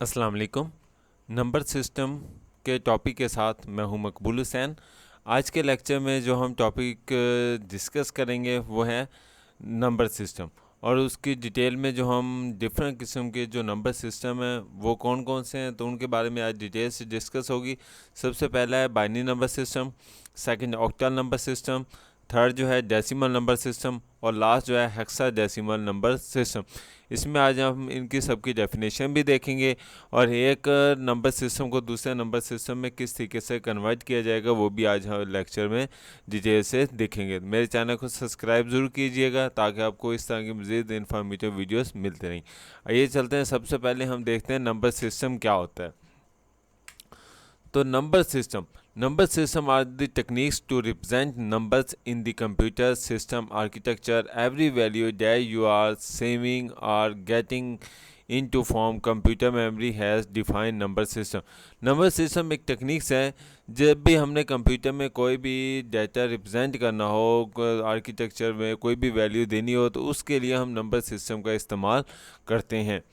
अस्सलाम वालेकुम। Number system के टॉपिक के साथ मैं हूं मकबूल हुसैन। आज के लेक्चर में जो हम टॉपिक डिस्कस करेंगे वो है नंबर सिस्टम, और उसकी डिटेल में जो हम डिफरेंट किस्म के जो नंबर सिस्टम हैं वो कौन कौन से हैं तो उनके बारे में आज डिटेल से डिस्कस होगी। सबसे पहला है binary number system, second octal number system, third जो है डेसिमल नंबर सिस्टम, और लास्ट जो है हेक्साडेसिमल नंबर सिस्टम। इसमें आज हम इनकी सबकी डेफिनेशन भी देखेंगे और एक नंबर सिस्टम को दूसरे नंबर सिस्टम में किस तरीके से कन्वर्ट किया जाएगा वो भी आज हम लेक्चर में डिटेल से देखेंगे। मेरे चैनल को सब्सक्राइब ज़रूर कीजिएगा ताकि आपको इस तरह की मज़ीद इन्फॉर्मेटिव वीडियोस मिलते रहें। आइए चलते हैं, सबसे पहले हम देखते हैं नंबर सिस्टम क्या होता है। तो number system are the techniques to represent numbers in the computer system architecture. Every value that you are saving or getting into form computer memory has defined number system. Number system एक techniques है, जब भी हमने computer में कोई भी data represent करना हो, आर्किटेक्चर में कोई भी वैल्यू देनी हो तो उसके लिए हम नंबर सिस्टम का इस्तेमाल करते हैं।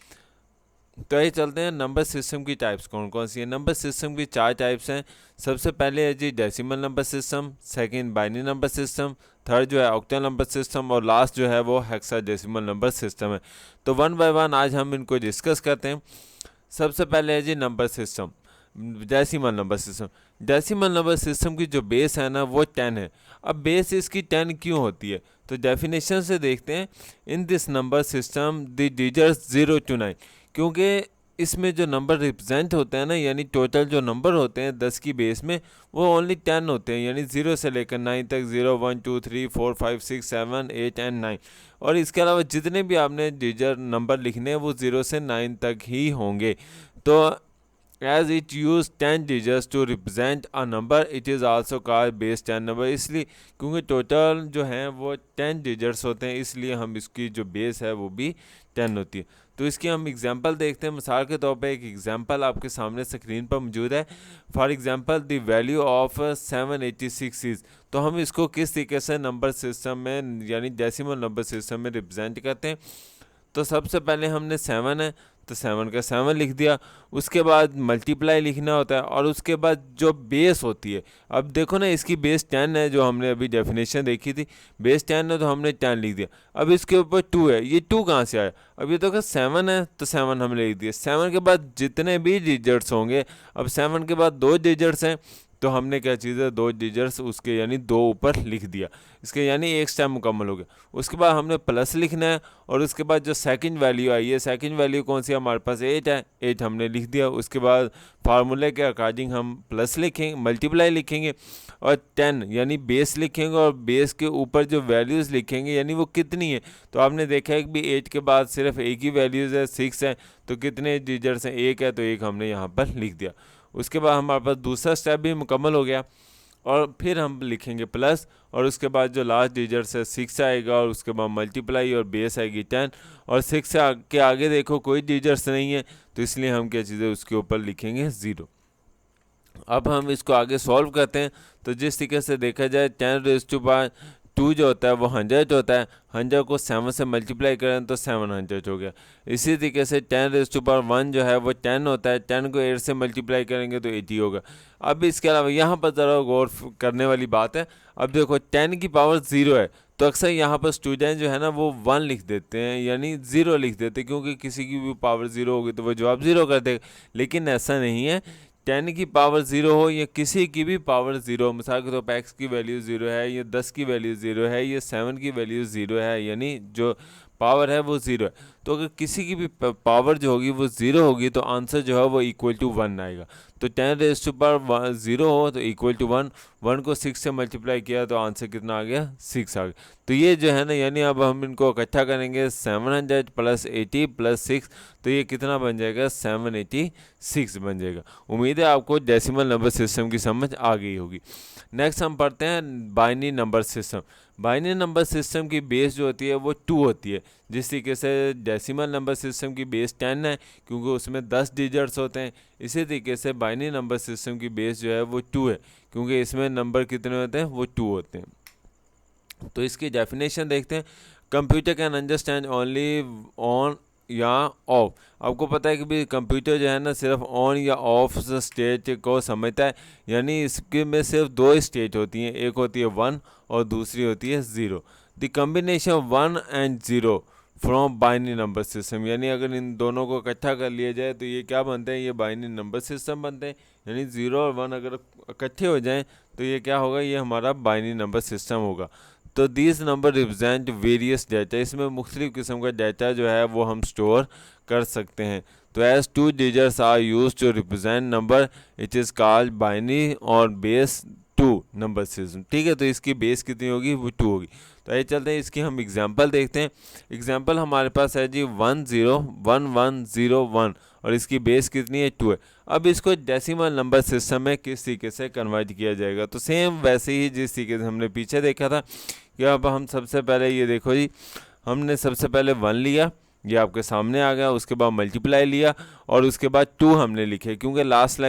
तो ये चलते हैं नंबर सिस्टम की टाइप्स कौन कौन सी है। नंबर सिस्टम की 4 टाइप्स हैं। सबसे पहले है जी decimal number system, second binary number system, third जो है ऑक्टल नंबर सिस्टम, और लास्ट जो है वो हेक्साडेसिमल नंबर सिस्टम है। तो वन बाय वन आज हम इनको डिस्कस करते हैं। सबसे पहले है जी number system, decimal number system. Decimal number system की जो बेस है ना वो 10 है। अब बेस इसकी 10 क्यों होती है तो डेफिनेशन से देखते हैं। In this number system the digits 0 to 9, क्योंकि इसमें जो नंबर रिप्रेजेंट होते हैं ना, यानी टोटल जो नंबर होते हैं 10 की बेस में वो ओनली 10 होते हैं, यानी 0 से लेकर 9 तक, 0 1 2 3 4 5 6 7 8 एंड 9। और इसके अलावा जितने भी आपने डिजिट नंबर लिखने हैं वो 0 से 9 तक ही होंगे। तो as it use 10 digits to represent a number, it is also called base 10 number। इसलिए क्योंकि टोटल जो हैं वो 10 डिजिट्स होते हैं, इसलिए हम इसकी जो बेस है वो भी 10 होती है। तो इसकी हम एग्जांपल देखते हैं। मिसाल के तौर पे एक एग्जांपल आपके सामने स्क्रीन पर मौजूद है। For example the value of 786 is, तो हम इसको किस तरीके से नंबर सिस्टम में यानी डेसिमल नंबर सिस्टम में रिप्रेजेंट करते हैं। तो सबसे पहले हमने 7 है तो 7 का 7 लिख दिया, उसके बाद मल्टीप्लाई लिखना होता है, और उसके बाद जो बेस होती है, अब देखो ना इसकी बेस 10 है, जो हमने अभी डेफिनेशन देखी थी बेस 10 है तो हमने 10 लिख दिया। अब इसके ऊपर 2 है, ये 2 कहाँ से आया, अब ये देखो 7 है तो 7 हमने लिख दिया। 7 के बाद जितने भी डिजिट्स होंगे, अब 7 के बाद 2 डिजिट्स हैं तो हमने क्या चीज़ है 2 डिजिट्स उसके यानी 2 ऊपर लिख दिया, इसके यानी एक स्टेप मुकम्मल हो गया। उसके बाद हमने प्लस लिखना है, और उसके बाद जो सेकंड वैल्यू आई है, सेकंड वैल्यू कौन सी हमारे पास 8 है, 8 हमने लिख दिया। उसके बाद फार्मूले के अकॉर्डिंग हम प्लस लिखेंगे, मल्टीप्लाई लिखेंगे, और 10 यानी बेस लिखेंगे, और बेस के ऊपर जो वैल्यूज़ लिखेंगे यानी वो कितनी है। तो आपने देखा है कि भी 8 के बाद सिर्फ एक ही वैल्यूज़ है, 6 है, तो कितने डिजिट्स हैं, 1 है, तो 1 हमने यहाँ पर लिख दिया। उसके बाद हमारे पास दूसरा स्टेप भी मुकम्मल हो गया, और फिर हम लिखेंगे प्लस, और उसके बाद जो लास्ट डिजिट्स है 6 आएगा, और उसके बाद मल्टीप्लाई और बेस आएगी 10, और 6 से के आगे देखो कोई डिजिट्स नहीं है तो इसलिए हम क्या चीज़ है उसके ऊपर लिखेंगे 0। अब हम इसको आगे सॉल्व करते हैं। तो जिस तरीके से देखा जाए 10⁻2 जो होता है वो 100 होता है, 100 को 7 से मल्टीप्लाई करें तो 700 हो गया। इसी तरीके से 10⁻1 जो है वो 10 होता है, 10 को 8 से मल्टीप्लाई करेंगे तो 80 होगा। अब इसके अलावा यहाँ पर ज़रा गौर करने वाली बात है। अब देखो 10 की पावर 0 है तो अक्सर यहाँ पर स्टूडेंट जो है ना वो 1 लिख देते हैं, यानी 0 लिख देते हैं, क्योंकि किसी की भी पावर 0 होगी तो वो जवाब 0 कर देगा। लेकिन ऐसा नहीं है, 10 की पावर 0 हो या किसी की भी पावर 0, मिसाल के तौर पर एक्स की वैल्यू 0 है, या 10 की वैल्यू 0 है, या 7 की वैल्यू 0 है, यानी जो पावर है वो 0 है, तो अगर किसी की भी पावर जो होगी वो 0 होगी तो आंसर जो है वो इक्वल टू 1 आएगा। तो 10⁻0 हो तो इक्वल टू 1, 1 को 6 से मल्टीप्लाई किया तो आंसर कितना आ गया 6 आ गया। तो ये जो है ना, यानी अब हम इनको इकट्ठा करेंगे 700 + 80 + 6, तो ये कितना बन जाएगा 786 बन जाएगा। उम्मीद है आपको डेसिमल नंबर सिस्टम की समझ आ गई होगी। नेक्स्ट हम पढ़ते हैं binary number system. Binary number system की बेस जो होती है वो 2 होती है, जिस तरीके से डेसिमल नंबर सिस्टम की बेस 10 है क्योंकि उसमें 10 डिजिट्स होते हैं। इसी तरीके से बाइनरी नंबर सिस्टम की बेस जो है वो 2 है क्योंकि इसमें नंबर कितने होते हैं वो 2 होते हैं। तो इसकी डेफिनेशन देखते हैं। Computer can understand only on या ऑफ। आपको पता है कि भी कंप्यूटर जो है ना सिर्फ ऑन या ऑफ स्टेट को समझता है, यानी इसके में सिर्फ दो स्टेट होती हैं, एक होती है 1 और दूसरी होती है 0। The combination of 1 and 0 from binary number system, यानी अगर इन दोनों को इकट्ठा कर लिया जाए तो ये क्या बनते हैं, ये बाइनरी नंबर सिस्टम बनते हैं। यानी 0 और 1 अगर इकट्ठे हो जाएं तो ये क्या होगा, ये हमारा बाइनरी नंबर सिस्टम होगा। तो this number represent various data, इसमें मुख्तलिफ किस्म का डाटा जो है वो हम स्टोर कर सकते हैं। तो as 2 digits are use to represent number it is called binary और बेस 2 नंबर सिस्टम। ठीक है, तो इसकी बेस कितनी होगी, वो 2 होगी। तो आइए चलते हैं इसकी हम एग्जांपल देखते हैं। एग्जांपल हमारे पास है जी 101101 और इसकी बेस कितनी है, 2 है। अब इसको डेसिमल नंबर सिस्टम में किस तरीके से कन्वर्ट किया जाएगा, तो सेम वैसे ही जिस तरीके से हमने पीछे देखा था कि अब हम सबसे पहले ये देखो जी, हमने सबसे पहले 1 लिया, ये आपके सामने आ गया, उसके बाद मल्टीप्लाई लिया और उसके बाद 2 हमने लिखे, क्योंकि लास्ट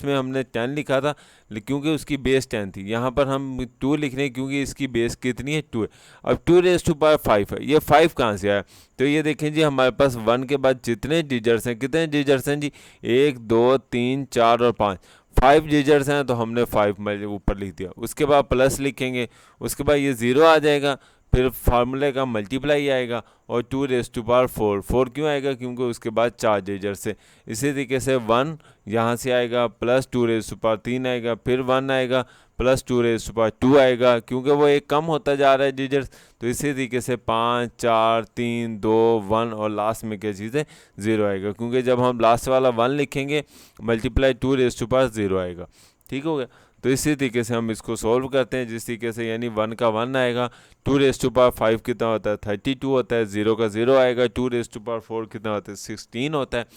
में हमने 10 लिखा था क्योंकि उसकी बेस 10 थी। यहाँ पर हम 2 लिख रहे हैं क्योंकि इसकी बेस कितनी है, 2 है। अब 2 रेज़ टू पावर 5 है, ये 5 कहाँ से आया, तो ये देखें जी हमारे पास 1 के बाद जितने डिजिट्स हैं, कितने डिजिट्स हैं जी, 1 2 3 4 और 5 डिजिट्स हैं, तो हमने 5 ऊपर लिख दिया। उसके बाद प्लस लिखेंगे, उसके बाद ये 0 आ जाएगा, फिर फार्मूले का मल्टीप्लाई आएगा और 2 रेज़ टू पावर 4 क्यों आएगा, क्योंकि उसके बाद 4 डिजिट्स है। इसी तरीके से 1 यहाँ से आएगा, प्लस 2 रेज़ टू पावर 3 आएगा, फिर 1 आएगा, प्लस 2 रेज़ टू पावर 2 आएगा, क्योंकि वो एक कम होता जा रहा है डिजिट्स। तो इसी तरीके से 5 4 3 2 1 और लास्ट में क्या चीज़ है, 0 आएगा, क्योंकि जब हम लास्ट वाला 1 लिखेंगे मल्टीप्लाई 2 रेज़ टू पावर 0 आएगा। ठीक हो गया। तो इसी तरीके से हम इसको सॉल्व करते हैं, जिस तरीके से यानी 1 का 1 आएगा, 2 रेज़ टू पावर 5 कितना होता है, 32 होता है, 0 का 0 आएगा, 2 रेज़ टू पावर 4 कितना होता है, 16 होता है,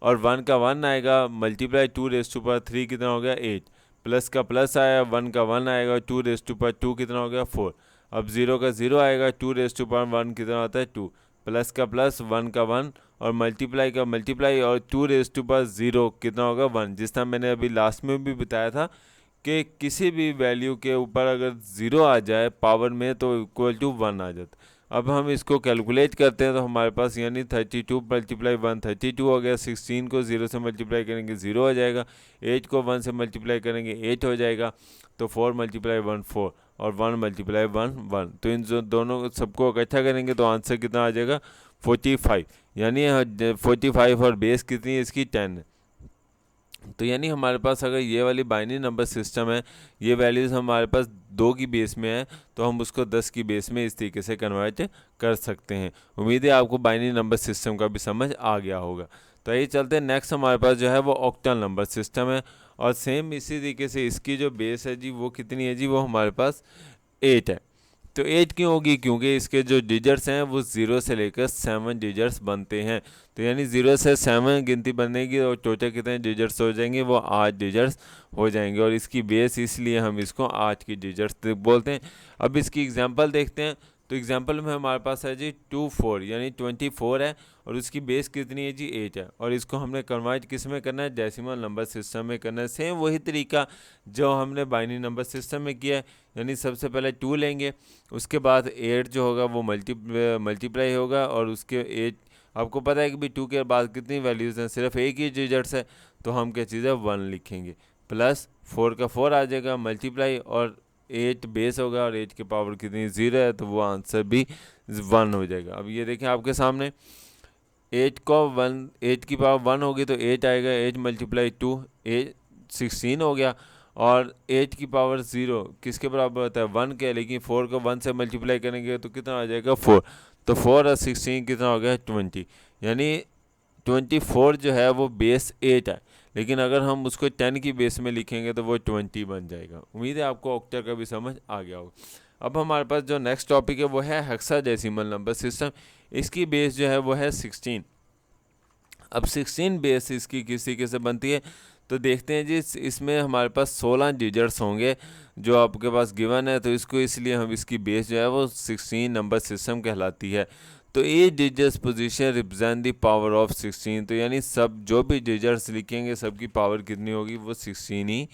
और 1 का 1 आएगा, मल्टीप्लाई 2 रेज़ टू पावर 3 कितना हो गया, 8, प्लस का प्लस आया, 1 का 1 आएगा, 2 रेज़ टू पावर 2 कितना हो गया, 4। अब 0 का 0 आएगा, 2 रेज़ टू पावर 1 कितना होता है, 2, प्लस का प्लस, 1 का 1 और मल्टीप्लाई का मल्टीप्लाई, और 2 रेज़ टू पावर 0 कितना होगा, 1। जिस तरह मैंने अभी लास्ट में भी बताया था कि किसी भी वैल्यू के ऊपर अगर 0 आ जाए पावर में तो इक्वल टू 1 आ जाता है। अब हम इसको कैलकुलेट करते हैं तो हमारे पास यानी 32 मल्टीप्लाई 1 32 हो गया, 16 को 0 से मल्टीप्लाई करेंगे 0 हो जाएगा, 8 को 1 से मल्टीप्लाई करेंगे 8 हो जाएगा, तो 4 मल्टीप्लाई 1 4 और 1 मल्टीप्लाई 1 1। तो इन दोनों सबको इकट्ठा करेंगे तो आंसर कितना आ जाएगा, 45। यानी 45 और बेस कितनी है इसकी, 10 है। तो यानी हमारे पास अगर ये वाली बाइनरी नंबर सिस्टम है, ये वैल्यूज़ हमारे पास 2 की बेस में है, तो हम उसको 10 की बेस में इस तरीके से कन्वर्ट कर सकते हैं। उम्मीद है आपको बाइनरी नंबर सिस्टम का भी समझ आ गया होगा। तो यही चलते हैं, नेक्स्ट हमारे पास जो है वो ऑक्टल नंबर सिस्टम है, और सेम इसी तरीके से इसकी जो बेस है जी वो कितनी है जी, वो हमारे पास 8 है। तो 8 क्यों होगी, क्योंकि इसके जो डिजिट्स हैं वो 0 से लेकर 7 डिजिट्स बनते हैं। तो यानी 0 से 7 गिनती बनेगी और टोटल कितने डिजिट्स हो जाएंगे, वो 8 डिजिट्स हो जाएंगे, और इसकी बेस इसलिए हम इसको 8 की डिजिट्स बोलते हैं। अब इसकी एग्जांपल देखते हैं। तो एग्जांपल में हमारे पास है जी 24 यानी 24 है, और उसकी बेस कितनी है जी, 8 है, और इसको हमने कन्वर्ट किस में करना है, डेसिमल नंबर सिस्टम में करना है। सेम वही तरीका जो हमने बाइनरी नंबर सिस्टम में किया है, यानी सबसे पहले 2 लेंगे, उसके बाद 8 जो होगा वो मल्टीप्लाई होगा, और उसके 8 आपको पता है कि भी 2 के बाद कितनी वैल्यूज़ हैं, सिर्फ एक ही डिजिट्स है, तो हम क्या चीज़ है 1 लिखेंगे, प्लस 4 का 4 आ जाएगा, मल्टीप्लाई और 8 बेस होगा, और 8 की पावर कितनी 0 है, तो वो आंसर भी 1 हो जाएगा। अब ये देखें आपके सामने 8 की पावर 1 होगी तो 8 आएगा, 8 मल्टीप्लाई 2 8 16 हो गया, और 8 की पावर 0 किसके बराबर होता है, 1 के, लेकिन 4 को 1 से मल्टीप्लाई करेंगे तो कितना आ जाएगा 4, तो 4 और 16 कितना हो गया 20, यानी 24 जो है वो बेस 8 है, लेकिन अगर हम उसको 10 की बेस में लिखेंगे तो वो 20 बन जाएगा। उम्मीद है आपको ऑक्टल का भी समझ आ गया होगा। अब हमारे पास जो नेक्स्ट टॉपिक है वो है हेक्साडेसिमल नंबर सिस्टम। इसकी बेस जो है वो है 16। अब 16 बेस इसकी किस तरीके से बनती है, तो देखते हैं जी, इसमें हमारे पास 16 डिजिट्स होंगे जो आपके पास गिवन है, तो इसको इसलिए हम इसकी बेस जो है वो 16 नंबर सिस्टम कहलाती है। तो each digits position represent the power of 16, तो यानी सब जो भी डिजिट्स लिखेंगे सबकी पावर कितनी होगी, वो 16 ही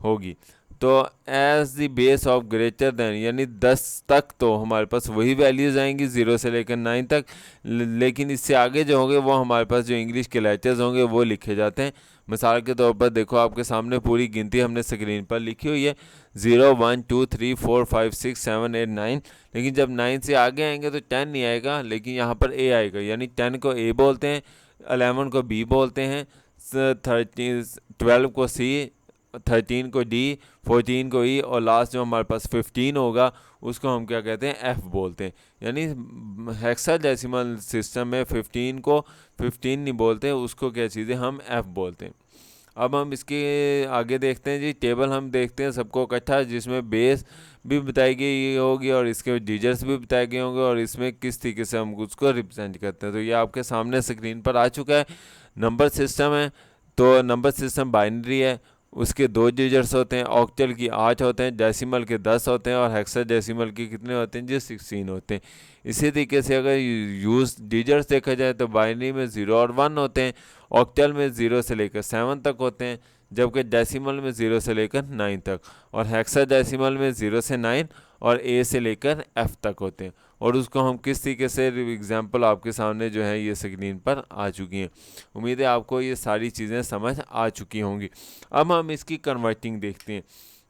होगी। तो as the base of greater than यानी 10 तक तो हमारे पास वही वैल्यूज़ आएंगी 0 से लेकर 9 तक, लेकिन इससे आगे जो होंगे वो हमारे पास जो इंग्लिश के लेटर्स होंगे वो लिखे जाते हैं। मिसाल के तौर पर देखो आपके सामने पूरी गिनती हमने स्क्रीन पर लिखी हुई है 0 1 2 3 4 5 6 7 8 9, लेकिन जब 9 से आगे आएंगे तो 10 नहीं आएगा, लेकिन यहाँ पर ए आएगा, यानी 10 को ए बोलते हैं, 11 को बी बोलते हैं, 12 को सी, 13 को डी, 14 को ई, और लास्ट जो हमारे पास 15 होगा उसको हम क्या कहते हैं, एफ बोलते हैं। यानी हेक्साडेसिमल सिस्टम में 15 को 15 नहीं बोलते, उसको क्या चीज़ें हम एफ बोलते हैं। अब हम इसके आगे देखते हैं जी, टेबल हम देखते हैं सबको इकट्ठा, जिसमें बेस भी बताई गई होगी और इसके डिजिट्स भी बताए गए होंगे और इसमें किस तरीके से हम उसको रिप्रेजेंट करते हैं। तो ये आपके सामने स्क्रीन पर आ चुका है। नंबर सिस्टम है, तो नंबर सिस्टम बाइनरी है, उसके 2 डिजिट्स होते हैं, ऑक्टल की 8 होते हैं, डेसिमल के 10 होते हैं और हेक्साडेसिमल के कितने होते हैं जी, 16 होते हैं। इसी तरीके से अगर यूज डिजिट्स देखा जाए तो बाइनरी में 0 और 1 होते हैं, ऑक्टल में 0 से लेकर 7 तक होते हैं, जबकि डेसिमल में 0 से लेकर 9 तक, और हेक्साडेसिमल में 0 से 9 और ए से लेकर एफ तक होते हैं। और उसको हम किस तरीके से एग्जांपल आपके सामने जो है ये स्क्रीन पर आ चुकी हैं। उम्मीद है आपको ये सारी चीज़ें समझ आ चुकी होंगी। अब हम इसकी कन्वर्टिंग देखते हैं।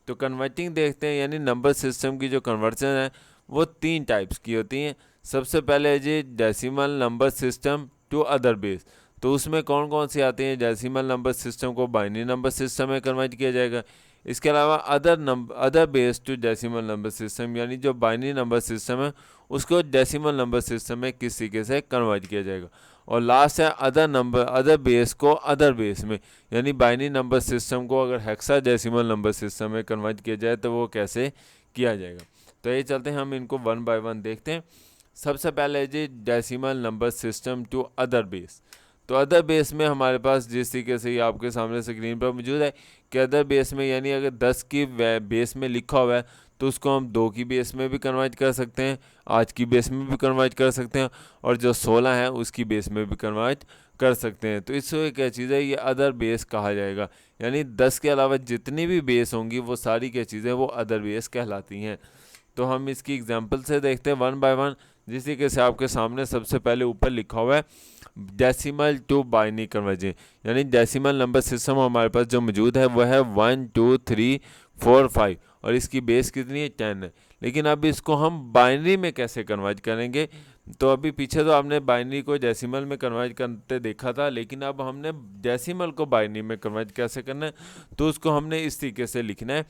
तो कन्वर्टिंग देखते हैं, यानी नंबर सिस्टम की जो कन्वर्जन है वो 3 टाइप्स की होती हैं। सबसे पहले है जी decimal number system to other base. तो उसमें कौन कौन सी आती हैं, डेसिमल नंबर सिस्टम को बाइनरी नंबर सिस्टम में कन्वर्ट किया जाएगा। इसके अलावा other base to decimal number system, यानी जो बाइनरी नंबर सिस्टम है उसको डेसिमल नंबर सिस्टम में किस तरीके से कन्वर्ट किया जाएगा। और लास्ट है अदर बेस को अदर बेस में, यानी बाइनरी नंबर सिस्टम को अगर हेक्साडेसिमल नंबर सिस्टम में कन्वर्ट किया जाए तो वो कैसे किया जाएगा। तो ये चलते हैं हम इनको 1 बाय 1 देखते हैं। सबसे पहले है जी decimal number system to other base. तो अदर बेस में हमारे पास जिस तरीके से ये आपके सामने स्क्रीन पर मौजूद है कि अदर बेस में यानी अगर 10 की बेस में लिखा हुआ है तो उसको हम 2 की बेस में भी कन्वर्ट कर सकते हैं, 8 की बेस में भी कन्वर्ट कर सकते हैं, और जो 16 है उसकी बेस में भी कन्वर्ट कर सकते हैं। तो इससे क्या चीज़ है, ये अदर बेस कहा जाएगा। यानी 10 के अलावा जितनी भी बेस होंगी वो सारी क्या चीज़ें वो अदर बेस कहलाती हैं। तो हम इसकी एग्जांपल से देखते हैं 1 बाय 1। जिस तरीके से आपके सामने सबसे पहले ऊपर लिखा हुआ है डेसिमल टू बाइनरी कन्वर्जन, यानी डेसिमल नंबर सिस्टम हमारे पास जो मौजूद है वो है 1 2 3 4 5 और इसकी बेस कितनी है 10 है। लेकिन अब इसको हम बाइनरी में कैसे कन्वर्ट करेंगे। तो अभी पीछे तो आपने बाइनरी को डेसिमल में कन्वर्ट करते देखा था, लेकिन अब हमने डेसिमल को बाइनरी में कन्वर्ट कैसे करना है। तो उसको हमने इस तरीके से लिखना है,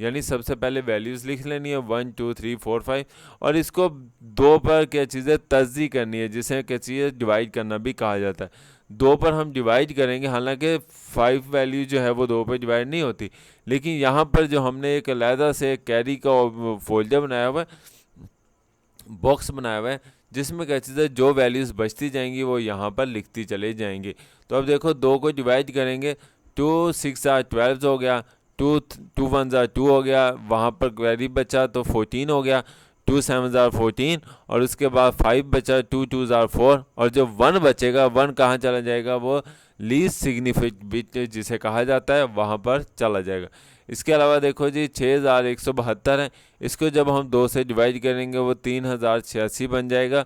यानी सबसे पहले वैल्यूज़ लिख लेनी है 1 2 3 4 5 और इसको 2 पर क्या चीज़ें तस्दी करनी है, जिसे क्या चीज़ें डिवाइड करना भी कहा जाता है। 2 पर हम डिवाइड करेंगे, हालांकि 5 वैल्यू जो है वो 2 पर डिवाइड नहीं होती, लेकिन यहाँ पर जो हमने एक अलहदा से कैरी का फोल्डर बनाया हुआ है, बॉक्स बनाया हुआ है, जिसमें क्या चीज़ है जो वैल्यूज़ बचती जाएंगी वो यहाँ पर लिखती चले जाएंगे। तो अब देखो 2 को डिवाइड करेंगे, 2 6 12 हो गया, 2 1 2 हो गया, वहाँ पर क्वेरी बचा तो 14 हो गया, 2 7 14 और उसके बाद 5 बचा, 2 2 4 और जो 1 बचेगा 1 कहाँ चला जाएगा, वो लीस्ट सिग्निफिकेंट बिट जिसे कहा जाता है वहाँ पर चला जाएगा। इसके अलावा देखो जी 6172 है, इसको जब हम 2 से डिवाइड करेंगे वो 3086 बन जाएगा,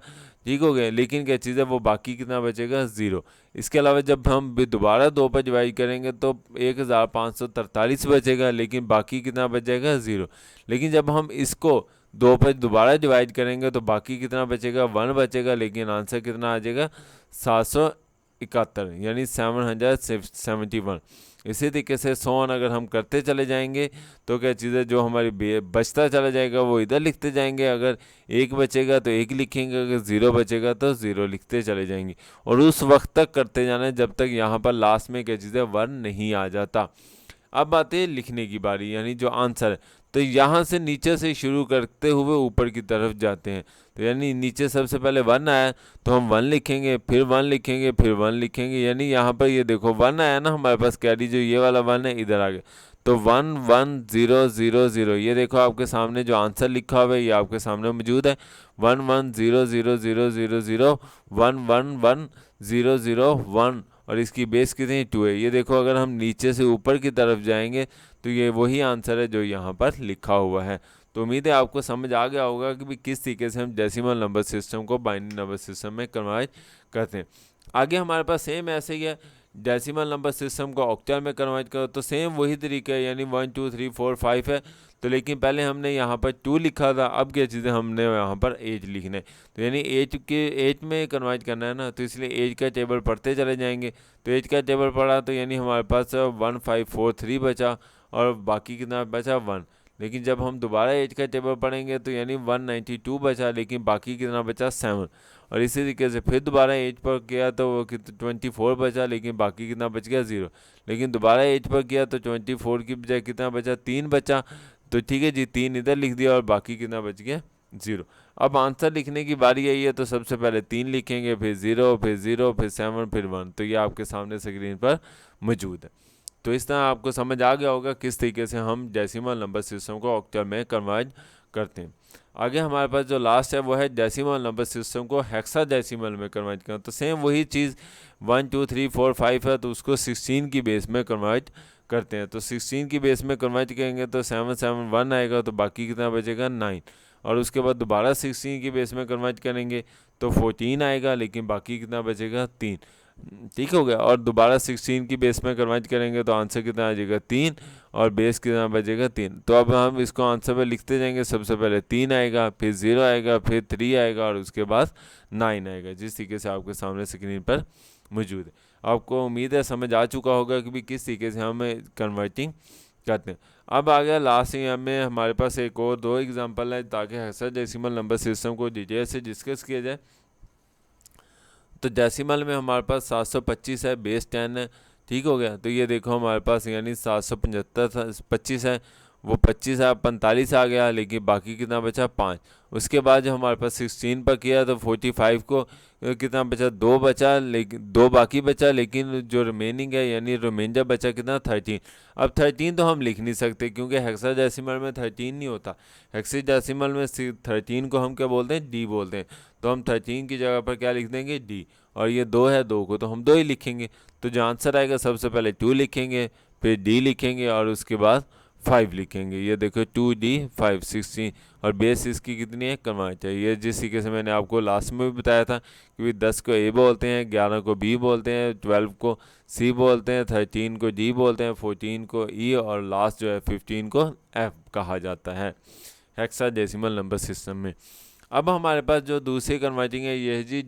ठीक हो गया। लेकिन क्या चीज़ है वो बाकी कितना बचेगा 0। इसके अलावा जब हम दोबारा 2 पर डिवाइड करेंगे तो 1543 बचेगा, लेकिन बाकी कितना बच जाएगा 0। लेकिन जब हम इसको 2 पर दोबारा डिवाइड करेंगे तो बाकी कितना बचेगा 1 बचेगा, लेकिन आंसर कितना आ जाएगा 771, यानी 771। इसी तरीके से 100 अगर हम करते चले जाएंगे तो क्या चीज़ है जो हमारी बचता चला जाएगा वो इधर लिखते जाएंगे, अगर 1 बचेगा तो 1 लिखेंगे, अगर 0 बचेगा तो 0 लिखते चले जाएंगे, और उस वक्त तक करते जाना है जब तक यहाँ पर लास्ट में क्या चीज़ है 1 नहीं आ जाता। अब आते हैं लिखने की बारी, यानी जो आंसर है। तो यहाँ से नीचे से शुरू करते हुए ऊपर की तरफ जाते हैं। तो यानी नीचे सबसे पहले 1 आया तो हम 1 लिखेंगे, फिर 1 लिखेंगे, फिर 1 लिखेंगे, यानी यहाँ पर ये देखो 1 आया ना हमारे पास कैरी, जो ये वाला 1 है इधर आ गया, तो 1 1 0 0 0। ये देखो आपके सामने जो आंसर लिखा हुआ है ये आपके सामने मौजूद है 1 1 0 0 0 0 0 1 1 1 0 0 1 और इसकी बेस कितनी 2 है। ये देखो अगर हम नीचे से ऊपर की तरफ जाएंगे तो ये वही आंसर है जो यहाँ पर लिखा हुआ है। तो उम्मीद है आपको समझ आ गया होगा कि भी किस तरीके से हम डेसिमल नंबर सिस्टम को बाइनरी नंबर सिस्टम में कन्वर्ट करते हैं। आगे हमारे पास सेम ऐसे ही है, डेसिमल नंबर सिस्टम को ऑक्टल में कन्वर्ट करो तो सेम वही तरीका है, यानी 1 2 3 4 5 है। तो लेकिन पहले हमने यहाँ पर 2 लिखा था, अब क्या चीज़ें हमने यहाँ पर 8 लिखने, तो यानी 8 में कन्वर्ट करना है ना, तो इसलिए 8 का टेबल पढ़ते चले जाएंगे। तो 8 का टेबल पढ़ा तो यानी हमारे पास 1 5 4 3 बचा और बाकी कितना बचा 1। लेकिन जब हम दोबारा 8 का टेबल पढ़ेंगे तो यानी 192 बचा, लेकिन बाकी कितना बचा 7। और इसी तरीके से फिर दोबारा 8 पर किया तो वो 24 बचा, लेकिन बाकी कितना बच गया 0। लेकिन दोबारा 8 पर किया तो 24 की बजाय कितना बचा 3 बचा। तो ठीक है जी, 3 इधर लिख दिया और बाकी कितना बच गया 0। अब आंसर लिखने की बारी आई है, तो सबसे पहले 3 लिखेंगे, फिर 0, फिर 0, फिर 7, फिर 1। तो ये आपके सामने स्क्रीन पर मौजूद है। तो इस तरह आपको समझ आ गया होगा किस तरीके से हम डेसिमल नंबर सिस्टम को ऑक्टल में कन्वर्ट करते हैं। आगे हमारे पास जो लास्ट है वो है डेसिमल नंबर सिस्टम को हेक्साडेसिमल में कन्वर्ट करना। तो सेम वही चीज़ 1 2 3 4 5 है, तो उसको 16 की बेस में कन्वर्ट करते हैं। तो 16 की बेस में कन्वर्ट करेंगे तो 7 7 1 आएगा, तो बाकी कितना बचेगा 9। और उसके बाद दोबारा 16 की बेस में कन्वर्ट करेंगे तो 14 आएगा, लेकिन बाकी कितना बचेगा 3। ठीक हो गया। और दोबारा 16 की बेस में कन्वर्ट करेंगे तो आंसर कितना आ जाएगा 3 और बेस कितना बचेगा 3। तो अब हम इसको आंसर में लिखते जाएंगे, सबसे पहले 3 आएगा, फिर 0 आएगा, फिर 3 आएगा और उसके बाद 9 आएगा, जिस तरीके से आपके सामने स्क्रीन पर मौजूद है। आपको उम्मीद है समझ आ चुका होगा कि भी किस तरीके से हम कन्वर्टिंग करते हैं। अब आ गया लास्ट में हमारे पास एक और 2 एग्जाम्पल है, ताकि हेक्साडेसिमल नंबर सिस्टम को डिटेल से डिस्कस किया जाए। तो डेसिमल में हमारे पास 725 है, बेस 10 है। ठीक हो गया। तो ये देखो हमारे पास यानी 775 25 है, वो 25 है 45 आ गया, लेकिन बाकी कितना बचा 5। उसके बाद जो हमारे पास 16 पर किया तो 45 को कितना बचा 2 बचा, लेकिन 2 बाकी बचा, लेकिन जो रिमेनिंग है यानी रिमाइंडर बचा कितना 13। अब 13 तो हम लिख नहीं सकते क्योंकि हेक्साडेसिमल में 13 नहीं होता। हेक्साडेसिमल में 13 को हम क्या बोलते हैं डी बोलते हैं। तो हम 13 की जगह पर क्या लिख देंगे डी, और ये 2 है 2 को तो हम 2 ही लिखेंगे। तो जो आंसर आएगा सबसे पहले 2 लिखेंगे, फिर डी लिखेंगे और उसके बाद 5 लिखेंगे। ये देखो 2D 5 16 और बेस इसकी कितनी है कन्वर्ट चाहिए। ये जिस तरीके से मैंने आपको लास्ट में भी बताया था कि 10 को ए बोलते हैं, 11 को बी बोलते हैं, 12 को सी बोलते हैं, 13 को डी बोलते हैं, 14 को ई और लास्ट जो है 15 को एफ कहा जाता है हेक्साडेसिमल नंबर सिस्टम में। अब हमारे पास जो दूसरी कन्वर्टिंग है ये है जी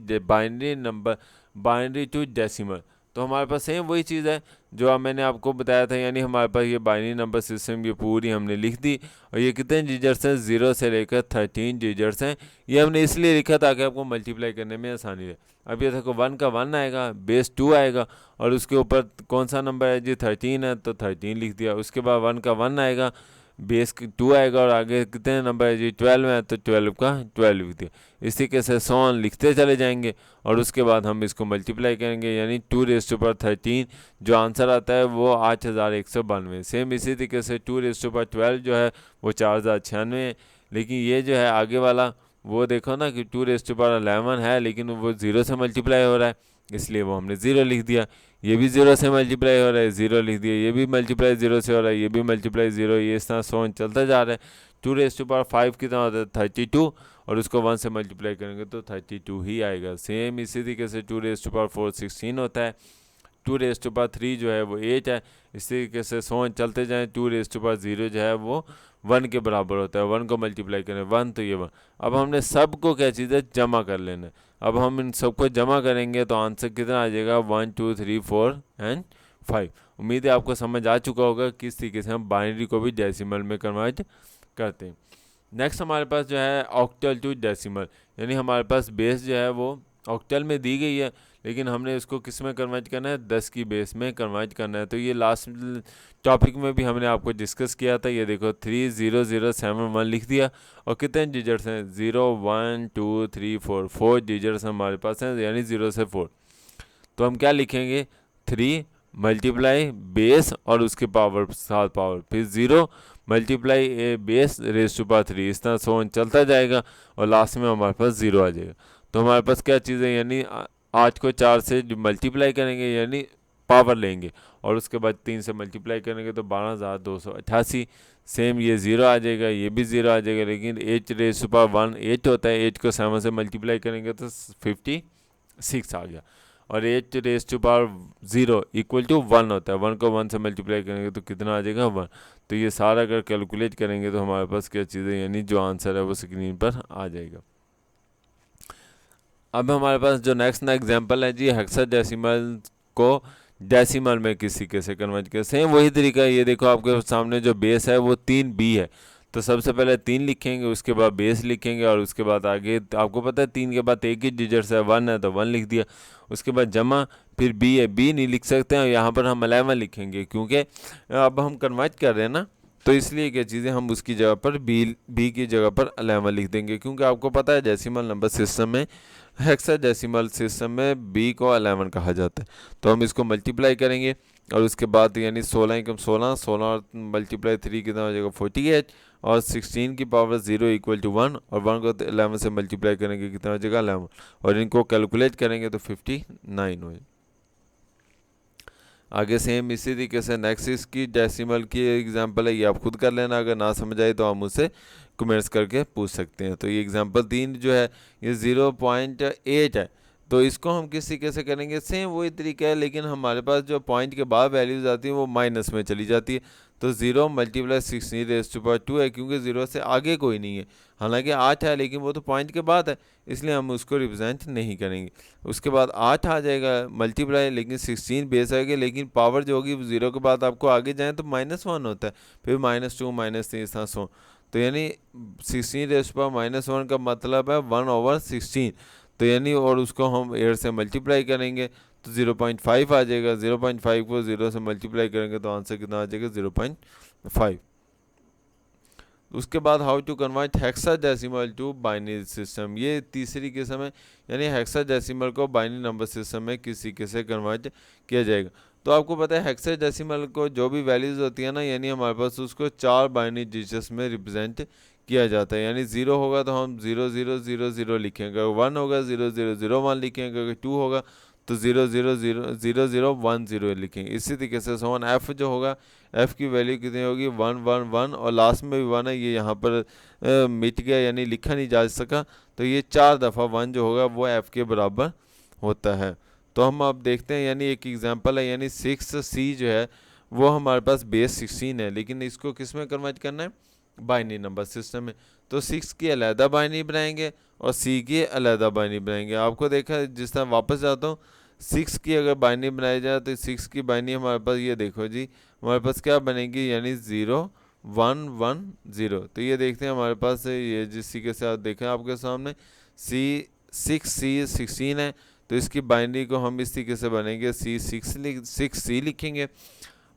बाइनरी टू डेसिमल। तो हमारे पास सेम वही चीज़ है जो अब मैंने आपको बताया था, यानी हमारे पास ये बाइनरी नंबर सिस्टम ये पूरी हमने लिख दी। और ये कितने डिजिट्स हैं 0 से लेकर 13 डिजिट्स हैं। ये हमने इसलिए लिखा ताकि आपको मल्टीप्लाई करने में आसानी रहे। अब ये देखो 1 का 1 आएगा, बेस 2 आएगा और उसके ऊपर कौन सा नंबर है जी 13 है, तो 13 लिख दिया। उसके बाद 1 का 1 आएगा, बेस 2 आएगा और आगे कितने नंबर है जी 12 है, तो 12 का 12 लिख दिया। इस तरीके से 100 लिखते चले जाएंगे और उसके बाद हम इसको मल्टीप्लाई करेंगे, यानी 2⁻13 जो आंसर आता है वो 8192। सेम इसी तरीके से 2⁻12 जो है वो 4096 है। लेकिन ये जो है आगे वाला वो देखो ना कि 2⁻11 है, लेकिन वो 0 से मल्टीप्लाई हो रहा है, इसलिए वो हमने 0 लिख दिया। ये भी 0 से मल्टीप्लाई हो रहा है, 0 लिख दिया। ये भी मल्टीप्लाई 0 से हो रहा है, ये भी मल्टीप्लाई 0, ये इस तरह 100 चलता जा रहा है। 2⁻5 कितना होता है 32 और उसको 1 से मल्टीप्लाई करेंगे तो 32 ही आएगा। सेम इसी तरीके से 2⁻4 16 होता है। 2⁻3 जो है वो 8 है। इस तरीके से 100 चलते जाएँ। 2⁻0 जो है वो 1 के बराबर होता है। 1 को मल्टीप्लाई करें 1 तो ये 1। अब हमने सबको क्या चीज़ है जमा कर लेना है। अब हम इन सबको जमा करेंगे तो आंसर कितना आ जाएगा 1 2 3 4 एंड 5। उम्मीद है आपको समझ आ चुका होगा किस तरीके से हम बाइनरी को भी डेसिमल में कन्वर्ट करते हैं। नेक्स्ट हमारे पास जो है ऑक्टल टू डेसिमल, यानी हमारे पास बेस जो है वो ऑक्टल में दी गई है, लेकिन हमने इसको किस में कन्वर्ट करना है 10 की बेस में कन्वर्ट करना है। तो ये लास्ट टॉपिक में भी हमने आपको डिस्कस किया था। ये देखो 30071 लिख दिया और कितने डिजिट्स हैं 0 1 2 3 4 4 डिजिट्स हमारे पास हैं, यानी 0 से 4। तो हम क्या लिखेंगे 3 मल्टीप्लाई बेस और उसके पावर 7 पावर, फिर 0 multiply a base raise to power 3, इस तरह 100 चलता जाएगा और लास्ट में हमारे पास 0 आ जाएगा। तो हमारे पास क्या चीज़ है, यानी 8 को 4 से मल्टीप्लाई करेंगे यानी पावर लेंगे, और उसके बाद 3 से मल्टीप्लाई करेंगे तो 12,288। सेम ये 0 आ जाएगा, ये भी 0 आ जाएगा, लेकिन 8 रेज़ टू पावर 1 8 होता है, 8 को 7 से मल्टीप्लाई करेंगे तो 56 आ गया। और 8 raise to power 0 equal to 1 होता है, 1 को 1 से मल्टीप्लाई करेंगे तो कितना आ जाएगा 1। तो ये सारा अगर कैलकुलेट करेंगे तो हमारे पास क्या चीज़ है, यानी जो आंसर है वो स्क्रीन पर आ जाएगा। अब हमारे पास जो नेक्स्ट एग्जांपल है जी, हेक्साडेसिमल को डेसिमल में किसी कैसे कन्वर्ट कर, सेम वही तरीका है। ये देखो आपके सामने जो बेस है वो 3b है, तो सबसे पहले 3 लिखेंगे, उसके बाद बेस लिखेंगे, और उसके बाद आगे आपको पता है 3 के बाद एक ही डिजिट है 1 है तो 1 लिख दिया, उसके बाद जमा, फिर b है, b नहीं लिख सकते हैं, यहाँ पर हम 11 लिखेंगे क्योंकि अब हम कन्वर्ट कर रहे हैं ना, तो इसलिए क्या चीज़ें हम उसकी जगह पर b की जगह पर 11 लिख देंगे, क्योंकि आपको पता है डेसिमल नंबर सिस्टम में, हेक्साडेसिमल सिस्टम में b को 11 कहा जाता है। तो हम इसको मल्टीप्लाई करेंगे, और उसके बाद यानी 16 एकम 16, 16 और मल्टीप्लाई 3 कितना हो जाएगा 48, और 16 की पावर 0 इक्वल टू 1, और 1 को 11 से मल्टीप्लाई करेंगे कितना हो जाएगा 11, और इनको कैलकुलेट करेंगे तो 59 हो जाएगा। आगे सेम इसी तरीके से नेक्स्ट इसकी डेसिमल की एग्जांपल है, ये आप खुद कर लेना, अगर ना समझ आए तो आप मुझसे कमेंट्स करके पूछ सकते हैं। तो ये एग्जांपल 3 जो है ये 0.8 है, तो इसको हम किस तरीके से करेंगे, सेम वही तरीका है, लेकिन हमारे पास जो पॉइंट के बाद वैल्यूज आती हैं वो माइनस में चली जाती है। तो 0 मल्टीप्लाई 16 रेज़ टू पावर 2 है, क्योंकि 0 से आगे कोई नहीं है, हालांकि 8 है लेकिन वो तो पॉइंट के बाद है, इसलिए हम उसको रिप्रेजेंट नहीं करेंगे। उसके बाद 8 आ जाएगा मल्टीप्लाई, लेकिन 16 बेस आएगा, लेकिन पावर जो होगी 0 के बाद आपको आगे जाएँ तो -1 होता है, फिर -2 -3 इस तरह सो, तो यानी 16 रेज़ टू पावर -1 का मतलब है 1/16, तो यानी और उसको हम 8 से मल्टीप्लाई करेंगे तो 0.5 आ जाएगा, 0.5 को 0 से मल्टीप्लाई करेंगे तो आंसर कितना आ जाएगा 0.5। उसके बाद how to convert hexadecimal to binary system, ये तीसरी किस्म है, यानी हेक्साडेसिमल को बाइनरी नंबर सिस्टम में किसी कैसे कन्वर्ट किया जाएगा। तो आपको पता है हेक्साडेसिमल को जो भी वैल्यूज़ होती है ना, यानी हमारे पास उसको 4 बाइनरी डिजिट्स में रिप्रेजेंट किया जाता है, यानी 0 होगा तो हम 0000 लिखेंगे, 1 होगा 0001 लिखेंगे, अगर 2 होगा तो 000010 लिखेंगे। इसी तरीके से सोन एफ जो होगा, एफ़ की वैल्यू कितनी होगी 111, और लास्ट में भी 1 है, ये यहाँ पर मिट गया यानी लिखा नहीं जा सका, तो ये 4 दफ़ा 1 जो होगा वो एफ़ के बराबर होता है। तो हम अब देखते हैं, यानी एक एग्जांपल है, यानी 6c जो है वो हमारे पास बेस 16 है, लेकिन इसको किस में कन्वर्ट करना है, बाइनरी नंबर सिस्टम में। तो 6 की अलहदा बाइनरी बनाएंगे और c की अलहदा बाइनरी बनाएंगे। आपको देखा जिस तरह वापस जाता हूँ, 6 की अगर बाइनरी बनाई जाए तो 6 की बाइनरी हमारे पास ये देखो जी, हमारे पास क्या बनेगी, यानी 0110। तो ये देखते हैं हमारे पास ये जिस के साथ देखें आपके सामने C16 है, तो इसकी बाइनरी को हम इस तरीके से बनेंगे, C6C लिखेंगे,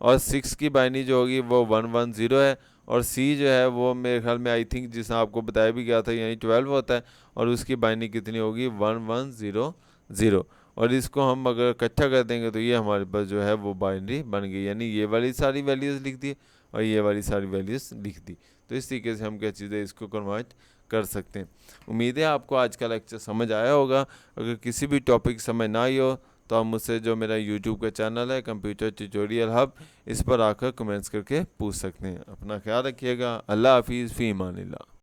और 6 की बाइनरी जो होगी वो 110 है, और C जो है वो मेरे ख्याल में आई थिंक जिस आपको बताया भी गया था यानी 12 होता है, और उसकी बाइनरी कितनी होगी 1100, और इसको हम अगर इकट्ठा कर देंगे तो ये हमारे पास जो है वो बाइनरी बन गई, यानी ये वाली सारी वैल्यूज़ लिख दी और ये वाली सारी वैल्यूज़ लिख दी। तो इस तरीके से हम क्या चीज़ें इसको कन्वर्ट कर सकते हैं। उम्मीद है आपको आज का लेक्चर समझ आया होगा। अगर किसी भी टॉपिक समझ ना आई हो तो आप मुझसे जो मेरा यूट्यूब का चैनल है कंप्यूटर ट्यूटोरियल हब, इस पर आकर कमेंट्स करके पूछ सकते हैं। अपना ख्याल रखिएगा। अल्लाह हाफिज़, फ़ी अमानिल्लाह।